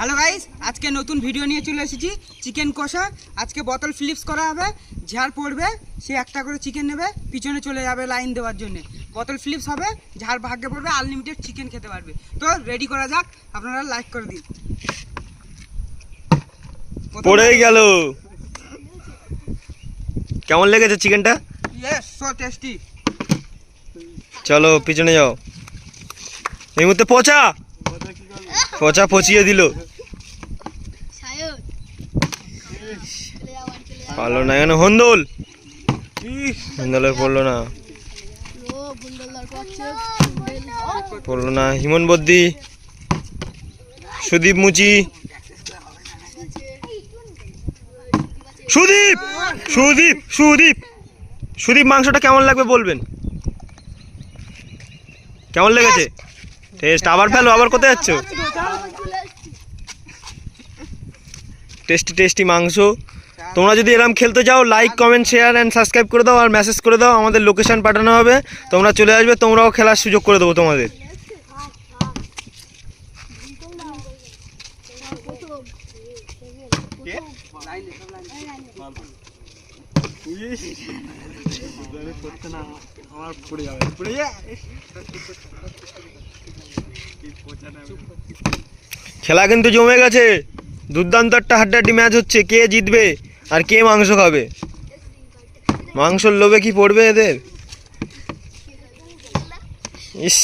Hello guys, আজকে নতুন video নিয়ে চলে এসেছি। চিকেন কষা। আজকে বোতল ফ্লিপস করা হবে। ঝাড় পড়বে, সে একটা করে চিকেন নেবে, পিছনে চলে যাবে লাইন দেওয়ার জন্য। বোতল ফ্লিপস হবে, ঝাড় ভাগ্যে পড়বে, আনলিমিটেড চিকেন খেতে পারবে। তো রেডি করা যাক, আপনারা লাইক করে দিন। পড়েই গেল। কেমন লেগেছে চিকেনটা? Yes, so tasty. চলো পিছনে যাও। এই মুহূর্তে পচা পচা পচিয়ে দিল। পারলো না, এখানে হন্দোল হন্দোলে পড়লো না, পড়লো না। হিমন বদ্দি, সুদীপ মুচি, সুদীপ সুদীপ সুদীপ সুদীপ মাংসটা কেমন লাগবে বলবেন? কেমন লেগেছে? টেস্ট। আবার ফেলো, আবার কোথায় যাচ্ছ? টেস্টি টেস্টি মাংস। তোমরা যদি এরকম খেলতে চাও, like comment share and subscribe করে দাও আর মেসেজ করে দাও। আমাদের লোকেশন পাঠানো হবে, তোমরা চলে আসবে, তোমরাও খেলার সুযোগ করে দেবো তোমাদের। খেলা কিন্তু জমে গেছে। দুর্দান্ত একটা হাড্ডাহাড্ডি ম্যাচ হচ্ছে। কে জিতবে আর কে মাংস খাবে? মাংসর লোভে কি পড়বে এদের? ইস,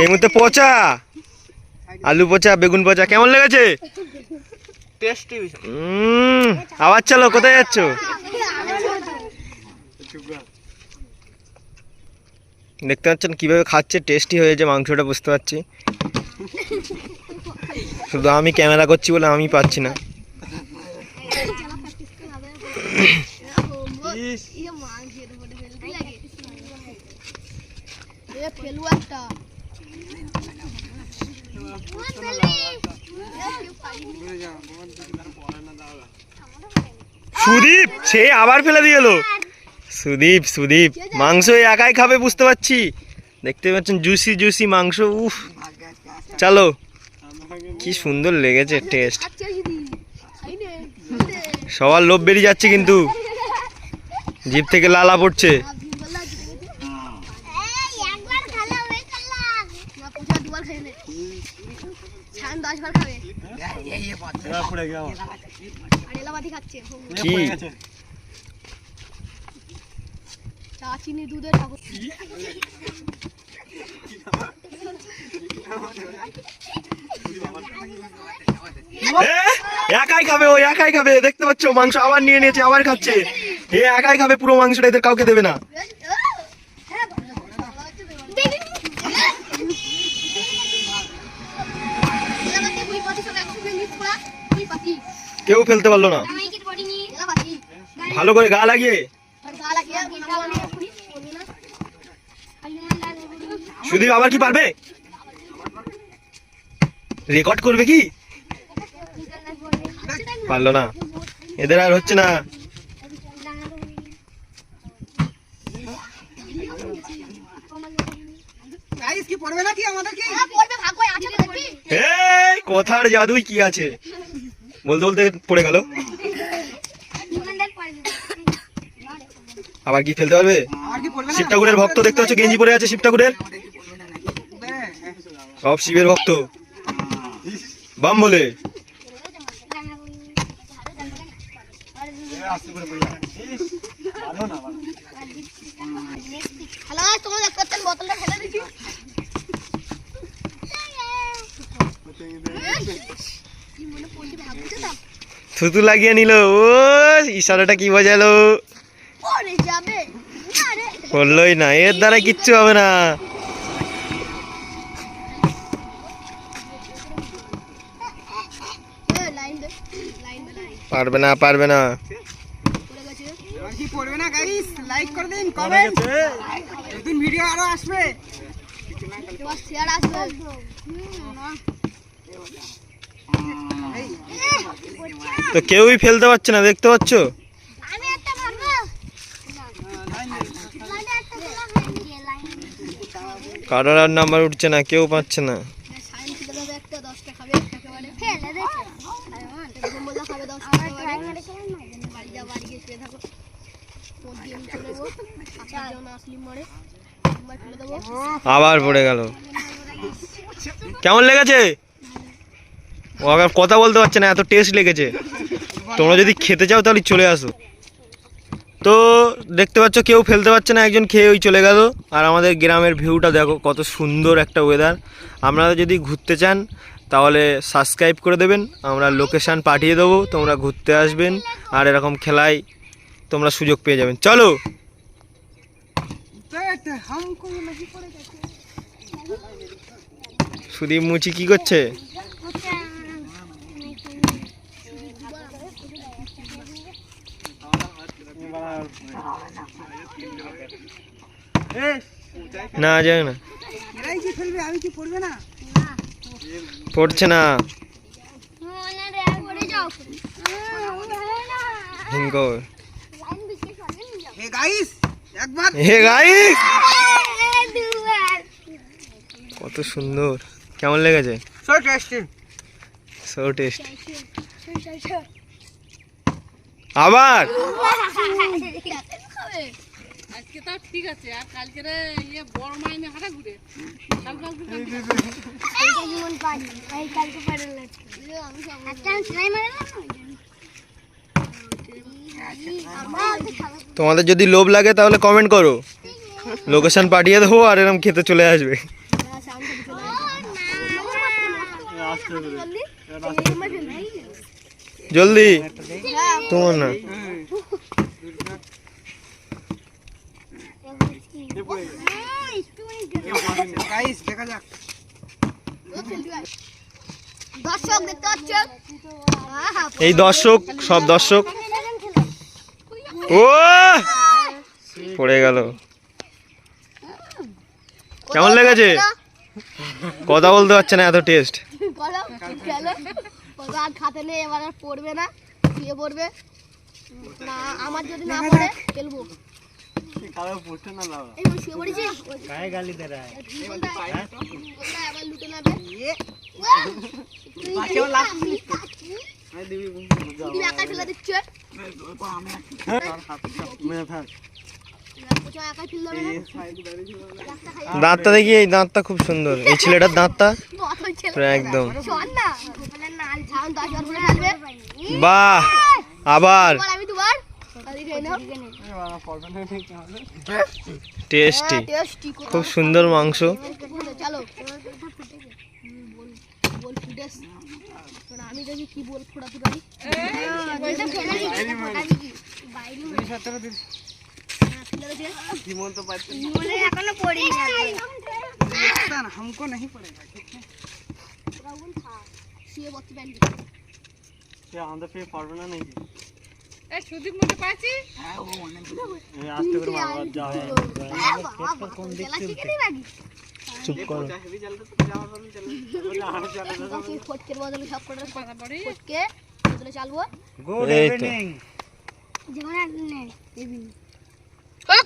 এই মুহূর্তে পচা আলু পচা, বেগুন পচা। কেমন লেগেছে? টেস্টি। আবার চলো, কোথায় যাচ্ছ? দেখতে পাচ্ছেন কিভাবে খাচ্ছে, টেস্টি হয়েছে মাংসটা, বুঝতে পারছি। শুধু আমি ক্যামেরা করছি বলে আমি পাচ্ছি না। সুদীপ সে আবার ফেলে দিয়ে এলো। সুদীপ সুদীপ মাংস একাই খাবে, বুঝতে পারছি। দেখতে পাচ্ছেন জুসি জুসি মাংস। উফ, চলো। কি সুন্দর লেগেছে টেস্ট। সবার লোভ বেরিয়ে যাচ্ছে, কিন্তু জিভ থেকে লালা পড়ছে। কি চিনি দুধের একাই খাবে, ও একাই খাবে। দেখতে পাচ্ছ মাংস আবার নিয়ে নিয়েছে, আবার খাচ্ছে। এ একাই খাবে পুরো মাংসটা, এদের কাউকে দেবে না। কেউ ফেলতে পারলো না। ভালো করে গা লাগিয়ে। সুদীপ আবার কি পারবে? রেকর্ড করবে কি? পারলো না, এদের আর হচ্ছে না। কথার জাদুই কি আছে, বলতে বলতে পড়ে গেল। আবার কি ফেলতে পারবে? শিব ঠাকুরের ভক্ত, দেখতে পাচ্ছ গেঞ্জি পরে আছে শিব ঠাকুরের। সব শিবের ভক্ত, বাম বলে। থুতু লাগিয়ে নিল। ও ইশারাটা কি বোঝালো? বললোই না, এর দ্বারা কিচ্ছু হবে না। পারবে না, পারবে না। পড়বে না গাইস, লাইক করে দিন, কমেন্ট। নতুন ভিডিও আরো আসবে। তো কেউই ফেলতে পারছে না, দেখতে পাচ্ছ। কারোর আর নাম্বার উঠছে না, কেউ পাচ্ছে না। সাইন ছিল তবে একটা 10টা খাবে একেবারে ফেলে দে এরকম বললা খাবে 10টা একেবারে বাড়ি যা বাড়ি গিয়ে শুয়ে থাকো কোন গেম খেলবো আপনার জন্য আসলি মরে একবার খেলে দেবো আবার পড়ে গেল। কেমন লেগেছে? ও আবার কথা বলতে পারছে না, এত টেস্ট লেগেছে। তোমরা যদি খেতে চাও তাহলে চলে আসো। তো দেখতে পাচ্ছ কেউ ফেলতে পারছে না, একজন খেয়ে ওই চলে গেল। আর আমাদের গ্রামের ভিউটা দেখো, কত সুন্দর একটা ওয়েদার। আপনারা যদি ঘুরতে চান তাহলে সাবস্ক্রাইব করে দেবেন, আমরা লোকেশান পাঠিয়ে দেবো, তোমরা ঘুরতে আসবেন আর এরকম খেলায় তোমরা সুযোগ পেয়ে যাবেন। চলো। সুদীপ মুচি কি করছে? না যায় না, এরাই কি ফেলবে, আমি কি পড়বে না? পড়ছে না। হিঙ্গর। হে গাইস, একবার হে গাইস, কত সুন্দর। কেমন লেগেছে? So tasty. So test. আবার আজকে তাও ঠিক আছে, আর কালকে ইয়ে বড় মাইনে হাঁটা ঘুরে তোমাদের যদি লোভ লাগে তাহলে কমেন্ট করো, লোকেশন পাঠিয়ে দেবো আর এরকম খেতে চলে আসবে। জলদি, তোমার না। গাইস দেখা যাক। দর্শক দেখতে পাচ্ছ এই দর্শক, সব দর্শক। ও পড়ে গেল। কেমন লেগেছে? কথা বলতে পারছে না, এত টেস্ট। আর খাতে নেই, এবার আর পড়বে না, শুয়ে পড়বে না। আমার যদি না পড়ে খেলবো। শুয়ে পড়েছি আবার লুটে নেবে। একাই ফেলে দিচ্ছে, একাই ফেলে দেবে না। দাঁতটা দেখি, এই দাঁতটা খুব সুন্দর। এই ছেলেটার দাঁতটা পুরো একদম। বাহ, আবার টেস্টি, খুব সুন্দর মাংস। আমি দেখি কি বল ফোটাতে পারি। এখনো পড়ি हमको नहीं पड़ेगा। সুদীপ মুখে পাচ্ছি চুপ করো। ফটকের বদলে সব করে ফটকে বদলে চালবো। এই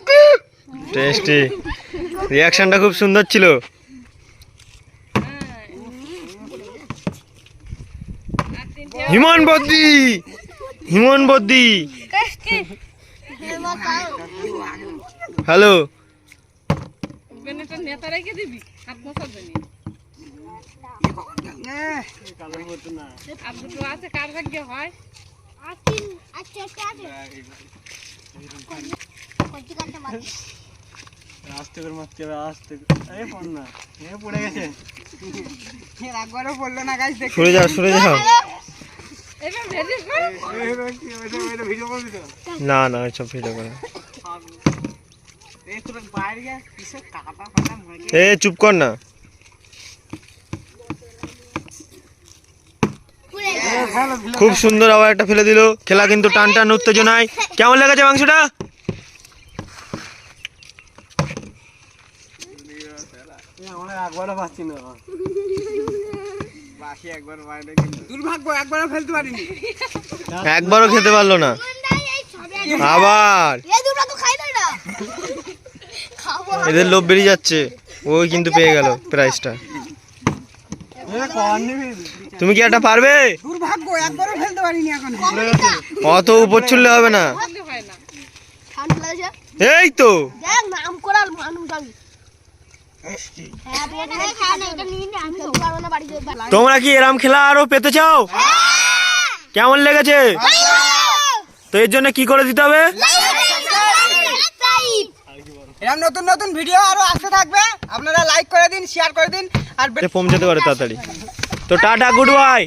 তো টেস্টি, রিয়াকশনটা খুব সুন্দর ছিল। হিমন বদ্দি, হিমন বদ্দি, হ্যালো। বেনেটা নেতা রেখে দিবি, হাত মশা দেনি। আর দুটো আছে, কার ভাগ্যে হয়। একবারও বললো না গাইস। সরে যাও, সরে যাও। এবার ভেজিস না না, সব ভিডিও করে। এ চুপ কর না। খুব সুন্দর, আবার একটা ফেলে দিল। খেলা কিন্তু টান টান উত্তেজনায়। কেমন লেগেছে মাংসটা? দুর্ভাগ্য, একবারও ফেলতে পারিনি। একবারও খেতে পারলো না। আবার এদের লোভ বেরিয়ে যাচ্ছে। ওই কিন্তু পেয়ে গেল প্রাইজটা। তুমি কি একটা পারবে? দুর্ভাগ্য, একবারও ফেলতে পারিনি এখন। অত উপর ছুড়লে হবে না। বললে হয় না। ঠান্ডা লাগছে। এই তো দেখ নাম করার মানুষ আমি। হ্যাঁ তুই এটা খা না, এটা নিয়ে নে, আমি খেলতে পারবো না বাড়িতে। তোমরা কি এরম খেলা আরো পেতে চাও? কেমন লেগেছে? তো এর জন্য কি করে দিতে হবে? এরকম নতুন নতুন ভিডিও আরো আসতে থাকবে, আপনারা লাইক করে দিন, শেয়ার করে দিন আর পৌঁছাতে পারে তাড়াতাড়ি। তো টাটা, গুড বাই।